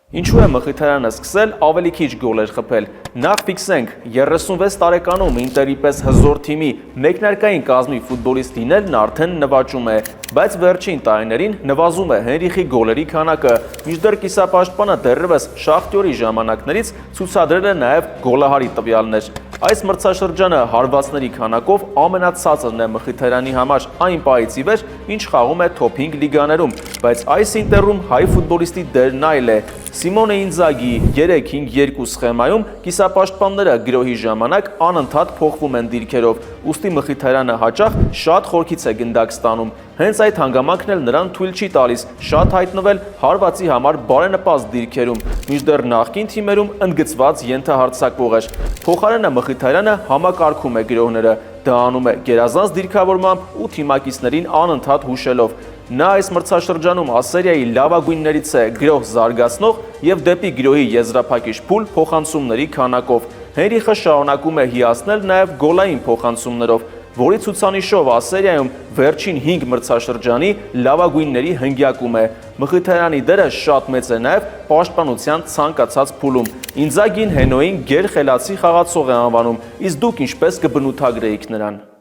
Ինչու է Մխիթարյանը սկսել ավելի քիչ գոլեր խփել։ Նախ ֆիքսենք, 36 տարեկանում Ինտերի պես հզոր թիմի մեկնարկային կազմի ֆուտբոլիստ լինելն արդեն նվաճում է, բայց վերջին տարիներին նվազում է Հենրիխի գոլերի քանակը, մինչդեռ կիսապաշտպանը դեռևս Շախտյորի ժամանակներից ցուցադրել է նաև գոլահարի տվյալներ։ Այս մրցաշրջանը հարվածների քանակով ամենացածրն է Մխիթարյանի համար այն պահից ի վեր, ինչ խաղում է թոփ 5 լիգաներում, բայց այս ինտերում հայ ֆուտբոլիստի դերն այլ է։ Սիմոնե Ինձագի 3-5-2 սխեմայում կիսապաշտպանները գրոհի ժամանակ անընդհատ փոխվում են դիրքերով, ուստի Մխիթարյանը հաճախ շատ խորքից է գնդակ ստանում։ Հենց այդ հանգամանքն էլ նրան թույլ չի տալիս շատ հայտնվել հարվածի համար բարենպաստ դիրքերում, մինչդեռ նախկին թիմերում ընդգծված ենթահարձակվող էր։ Փոխարենը Մխիթարյանը համակարգում է գրոհները, դա անում է գերազանց դիրքավորմամբ ու թիմակիցներին անընդհատ հուշելով։ Նա այս մրցաշրջանում ասերիայի լավագույններից է գրոհ զարգացնող և դեպի գրոհի եզրափակիչ փուլ փոխանցումների քանակով։ Հենրիխը շարունակում է հիացնել նաև գոլային փոխանցումներով, որի ցուցանիշով ասերիայում վերջին 5 մրցաշրջանի լավագույնների հնգյակում է։ Մխիթարյանի դերը շատ մեծ է նաև պաշտպանության ցանկացած փուլում։ Ինձագին Հենոյին գերխելացի խաղացող է անվանում, իսկ դուք ինչպես կբնութագրեիք նրան։